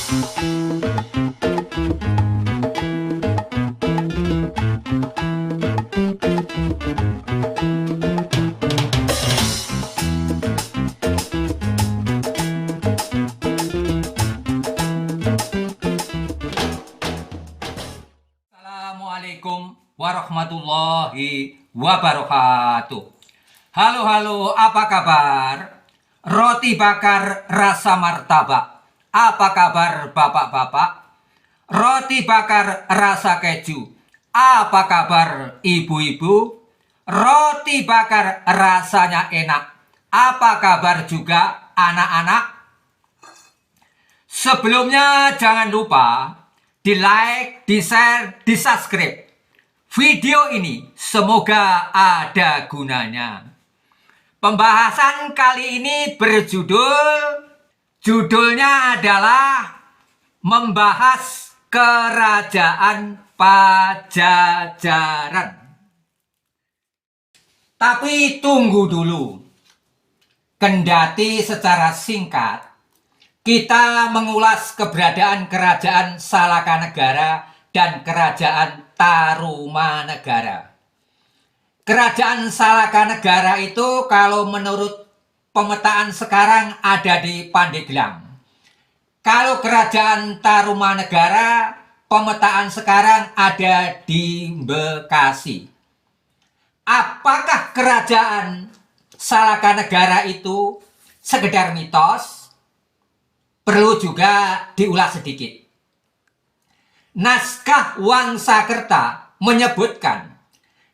Assalamualaikum warahmatullahi wabarakatuh. Halo, apa kabar? Roti bakar rasa martabak. Apa kabar bapak-bapak? Roti bakar rasa keju. Apa kabar ibu-ibu? Roti bakar rasanya enak. Apa kabar juga anak-anak? Sebelumnya jangan lupa di like, di share, di subscribe video ini, semoga ada gunanya. Pembahasan kali ini judulnya adalah membahas kerajaan Pajajaran. Tapi tunggu dulu, kendati secara singkat kita mengulas keberadaan kerajaan Salakanegara dan kerajaan Tarumanegara. Kerajaan Salakanegara itu kalau menurut pemetaan sekarang ada di Pandeglang. Kalau kerajaan Tarumanegara pemetaan sekarang ada di Bekasi. Apakah kerajaan Salakanegara itu sekedar mitos? Perlu juga diulas sedikit. Naskah Wangsakerta menyebutkan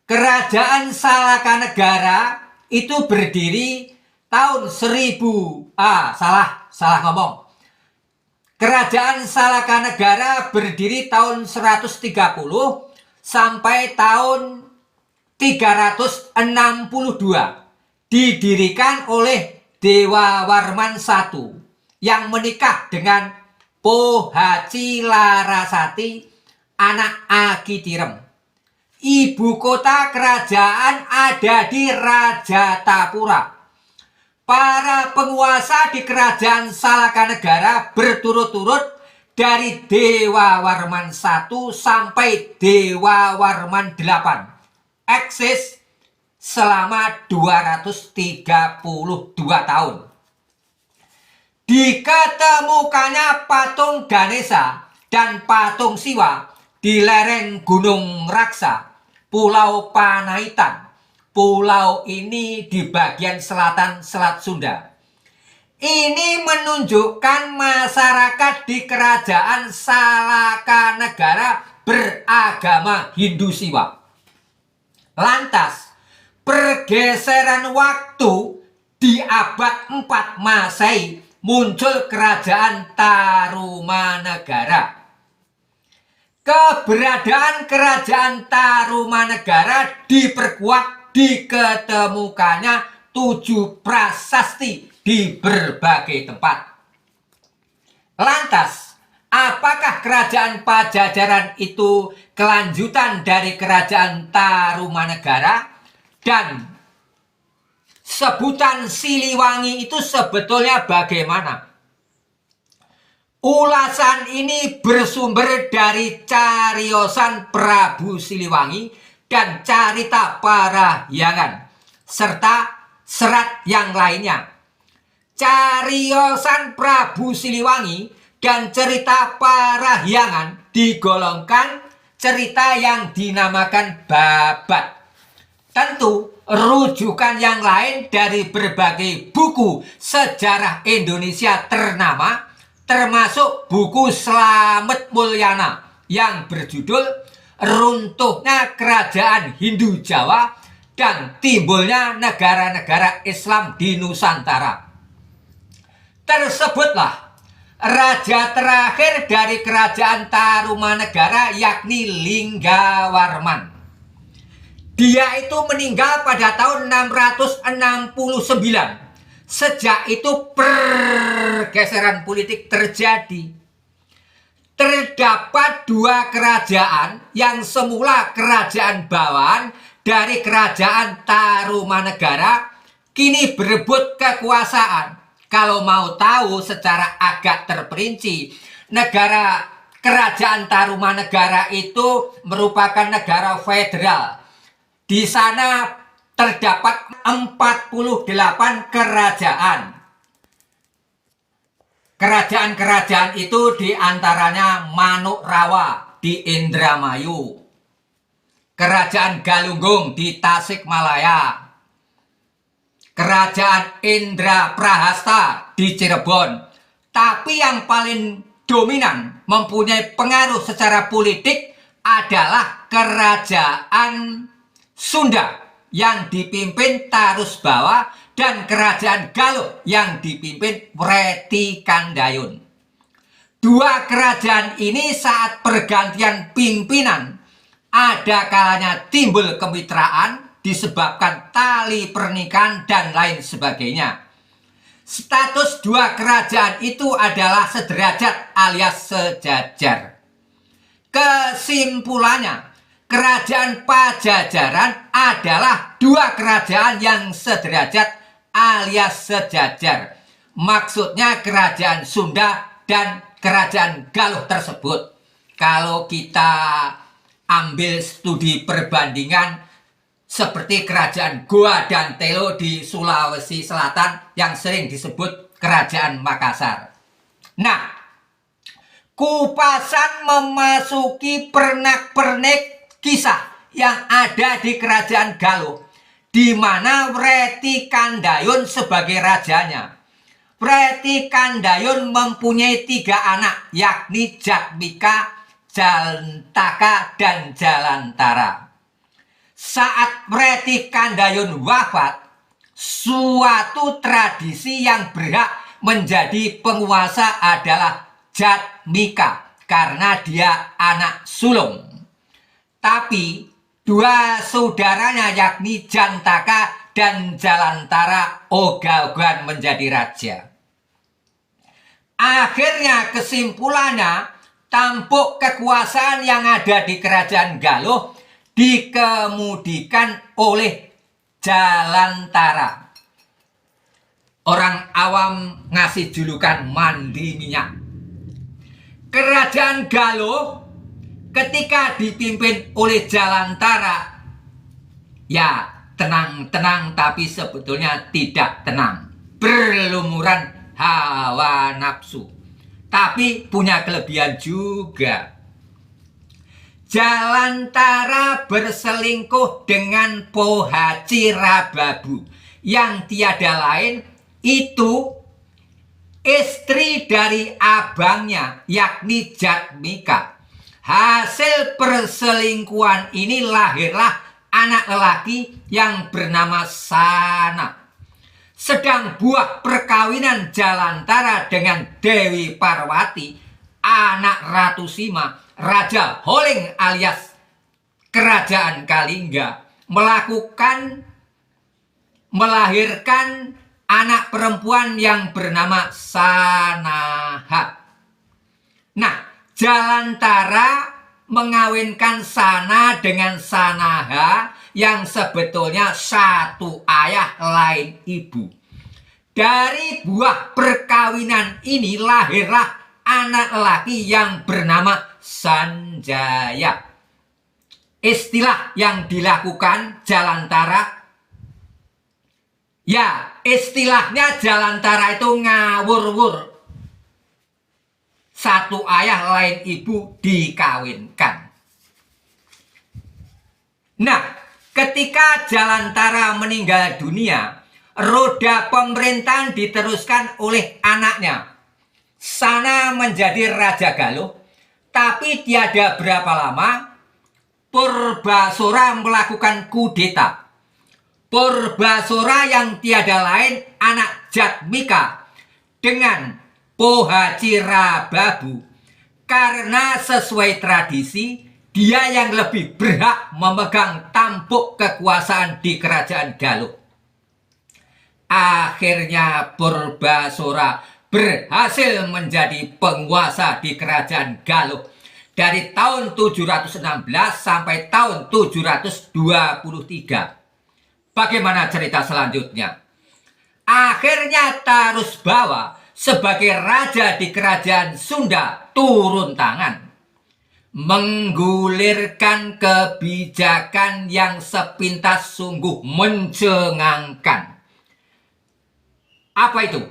kerajaan Salakanegara itu berdiri tahun 1000. Salah ngomong. Kerajaan Salakanegara berdiri tahun 130 sampai tahun 362. Didirikan oleh Dewa Warman I yang menikah dengan Pohaci Larasati, anak Aki Tirem. Ibu kota kerajaan ada di Rajatapura. Para penguasa di kerajaan Salakanegara berturut-turut dari Dewa Warman I sampai Dewa Warman VIII. Eksis selama 232 tahun. Diketemukannya patung Ganesha dan patung Siwa di lereng Gunung Raksa, Pulau Panaitan. Pulau ini di bagian selatan Selat Sunda. Ini menunjukkan masyarakat di kerajaan Salakanegara beragama Hindu Siwa. Lantas, pergeseran waktu di abad 4 Masehi muncul kerajaan Tarumanegara. Keberadaan kerajaan Tarumanegara diperkuat diketemukannya 7 prasasti di berbagai tempat. Lantas, apakah kerajaan Pajajaran itu kelanjutan dari kerajaan Tarumanegara? Dan sebutan Siliwangi itu sebetulnya bagaimana? Ulasan ini bersumber dari cariosan Prabu Siliwangi dan carita Parahyangan, serta serat yang lainnya. Cariosan Prabu Siliwangi dan cerita Parahyangan digolongkan cerita yang dinamakan babat. Tentu rujukan yang lain dari berbagai buku sejarah Indonesia ternama, termasuk buku Slamet Mulyana yang berjudul Runtuhnya Kerajaan Hindu Jawa dan Timbulnya Negara-Negara Islam di Nusantara. Tersebutlah raja terakhir dari kerajaan Tarumanegara, yakni Linggawarman. Dia itu meninggal pada tahun 669. Sejak itu pergeseran politik terjadi. Terdapat 2 kerajaan yang semula kerajaan bawahan dari kerajaan Tarumanegara, kini berebut kekuasaan. Kalau mau tahu secara agak terperinci, negara kerajaan Tarumanegara itu merupakan negara federal. Di sana terdapat 48 kerajaan. Kerajaan-kerajaan itu diantaranya Manuk Rawa di Indramayu, Kerajaan Galunggung di Tasikmalaya, Kerajaan Indraprahasta di Cirebon. Tapi yang paling dominan mempunyai pengaruh secara politik adalah Kerajaan Sunda yang dipimpin Tarusbawa dan Kerajaan Galuh yang dipimpin Wreti Kandayun. Dua kerajaan ini saat pergantian pimpinan ada kalanya timbul kemitraan disebabkan tali pernikahan dan lain sebagainya. Status dua kerajaan itu adalah sederajat alias sejajar. Kesimpulannya, Kerajaan Pajajaran adalah dua kerajaan yang sederajat alias sejajar. Maksudnya Kerajaan Sunda dan Kerajaan Galuh tersebut. Kalau kita ambil studi perbandingan seperti Kerajaan Goa dan Telo di Sulawesi Selatan yang sering disebut Kerajaan Makassar. Nah, kupasan memasuki pernak-pernik kisah yang ada di Kerajaan Galuh, di mana Wreti Kandayun sebagai rajanya. Wreti Kandayun mempunyai 3 anak, yakni Jatmika, Jalantaka, dan Jalantara. Saat Wreti Kandayun wafat, suatu tradisi yang berhak menjadi penguasa adalah Jatmika karena dia anak sulung. Tapi dua saudaranya yakni Jantaka dan Jalantara ogah-ogahan menjadi raja. Akhirnya kesimpulannya, tampuk kekuasaan yang ada di Kerajaan Galuh dikemudikan oleh Jalantara. Orang awam ngasih julukan mandi minyak. Kerajaan Galuh ketika dipimpin oleh Jalantara, ya tenang-tenang tapi sebetulnya tidak tenang. Berlumuran hawa nafsu. Tapi punya kelebihan juga. Jalantara berselingkuh dengan Pohaci Rababu yang tiada lain itu istri dari abangnya yakni Jatmika. Hasil perselingkuhan ini lahirlah anak lelaki yang bernama Sana. Sedang buah perkawinan Jalantara dengan Dewi Parwati, anak Ratu Sima, Raja Holing alias Kerajaan Kalingga, melahirkan anak perempuan yang bernama Sanaha. Nah, Jalantara mengawinkan Sana dengan Sanaha yang sebetulnya satu ayah lain ibu. Dari buah perkawinan ini lahirlah anak lelaki yang bernama Sanjaya. Istilah yang dilakukan Jalantara, ya istilahnya Jalantara itu ngawur-wur. Satu ayah lain ibu dikawinkan. Nah, ketika Jalantara meninggal dunia, roda pemerintahan diteruskan oleh anaknya. Sana menjadi Raja Galuh, tapi tiada berapa lama Purbasora melakukan kudeta. Purbasora yang tiada lain anak Jatmika dengan Pohaci Rababu, karena sesuai tradisi dia yang lebih berhak memegang tampuk kekuasaan di Kerajaan Galuh. Akhirnya Purbasora berhasil menjadi penguasa di Kerajaan Galuh dari tahun 716 sampai tahun 723. Bagaimana cerita selanjutnya? Akhirnya Tarusbawa sebagai raja di kerajaan Sunda turun tangan, menggulirkan kebijakan yang sepintas sungguh mencengangkan. Apa itu?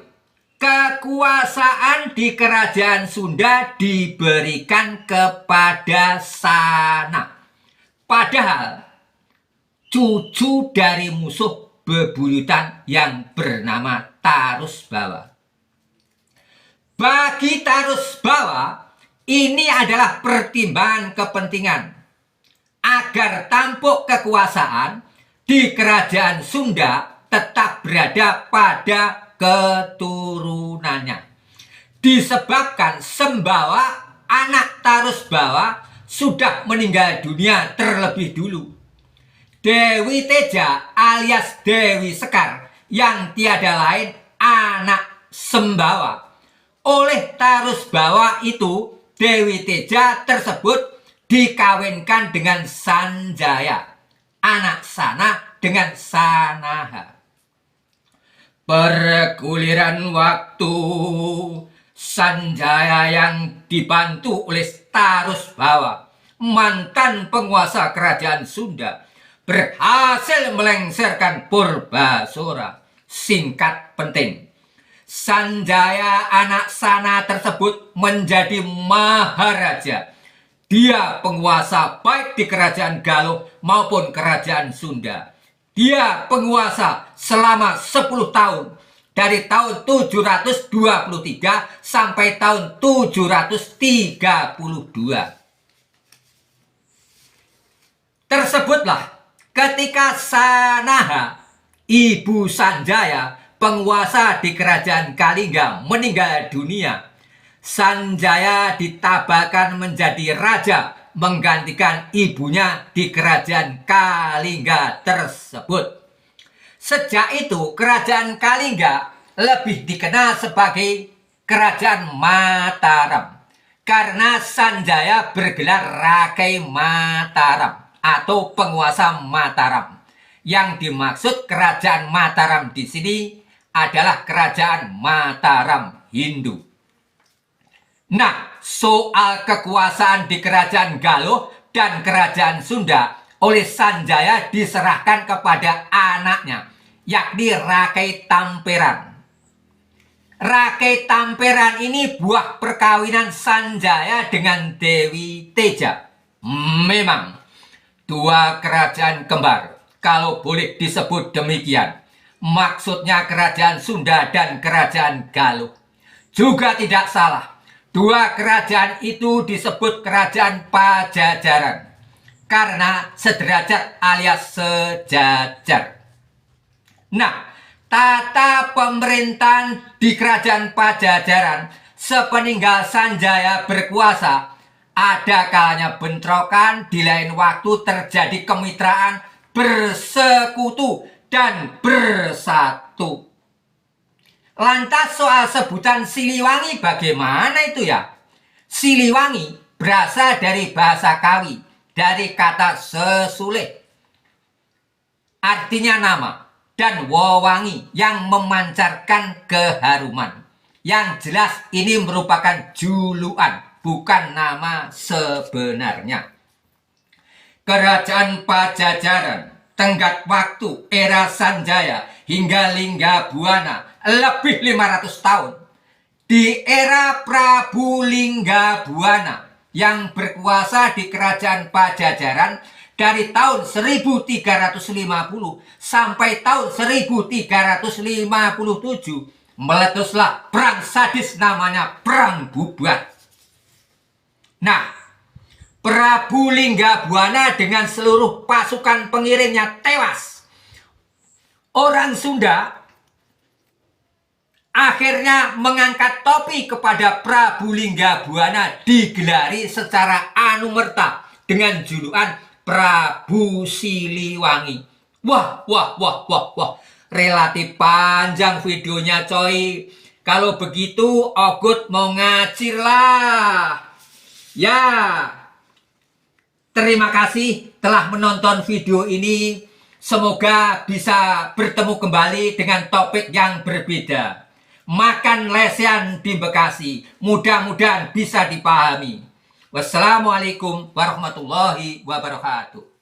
Kekuasaan di kerajaan Sunda diberikan kepada Sana. Padahal cucu dari musuh bebuyutan yang bernama Tarusbawa. Bagi Tarusbawa, ini adalah pertimbangan kepentingan agar tampuk kekuasaan di kerajaan Sunda tetap berada pada keturunannya. Disebabkan Sembawa, anak Tarusbawa, sudah meninggal dunia terlebih dulu. Dewi Teja alias Dewi Sekar yang tiada lain anak Sembawa. Oleh Tarusbawa itu, Dewi Teja tersebut dikawinkan dengan Sanjaya, anak Sana dengan Sanaha. Perguliran waktu, Sanjaya yang dibantu oleh Tarusbawa, mantan penguasa kerajaan Sunda, berhasil melengsarkan Purbasora. Singkat penting, Sanjaya anak Sana tersebut menjadi maharaja. Dia penguasa baik di kerajaan Galuh maupun kerajaan Sunda. Dia penguasa selama 10 tahun. Dari tahun 723 sampai tahun 732. Tersebutlah ketika Sanaha, ibu Sanjaya, penguasa di kerajaan Kalingga, meninggal dunia. Sanjaya ditabakan menjadi raja menggantikan ibunya di kerajaan Kalingga tersebut. Sejak itu kerajaan Kalingga lebih dikenal sebagai kerajaan Mataram karena Sanjaya bergelar Rakai Mataram atau penguasa Mataram. Yang dimaksud kerajaan Mataram di sini adalah kerajaan Mataram Hindu. Nah, soal kekuasaan di kerajaan Galuh dan kerajaan Sunda oleh Sanjaya diserahkan kepada anaknya, yakni Rakai Tamperan. Rakai Tamperan ini buah perkawinan Sanjaya dengan Dewi Teja. Memang dua kerajaan kembar, kalau boleh disebut demikian. Maksudnya kerajaan Sunda dan kerajaan Galuh. Juga tidak salah. Dua kerajaan itu disebut kerajaan Pajajaran karena sederajat alias sejajar. Nah, tata pemerintahan di kerajaan Pajajaran sepeninggal Sanjaya berkuasa, ada kalanya bentrokan, di lain waktu terjadi kemitraan, bersekutu dan bersatu. Lantas soal sebutan Siliwangi bagaimana itu ya? Siliwangi berasal dari bahasa Kawi, dari kata sesulih, artinya nama, dan wewangi yang memancarkan keharuman. Yang jelas ini merupakan julukan, bukan nama sebenarnya. Kerajaan Pajajaran tenggat waktu era Sanjaya hingga Linggabuana lebih 500 tahun. Di era Prabu Linggabuana yang berkuasa di kerajaan Pajajaran dari tahun 1350 sampai tahun 1357 meletuslah perang sadis namanya Perang Bubat. Nah, Prabu Linggabuana dengan seluruh pasukan pengiringnya tewas. Orang Sunda akhirnya mengangkat topi kepada Prabu Linggabuana, digelari secara anumerta dengan julukan Prabu Siliwangi. Wah, relatif panjang videonya coy. Kalau begitu Ogut mau ngacir lah. Ya, terima kasih telah menonton video ini. Semoga bisa bertemu kembali dengan topik yang berbeda. makan lesehan di Bekasi. Mudah-mudahan bisa dipahami. Wassalamualaikum warahmatullahi wabarakatuh.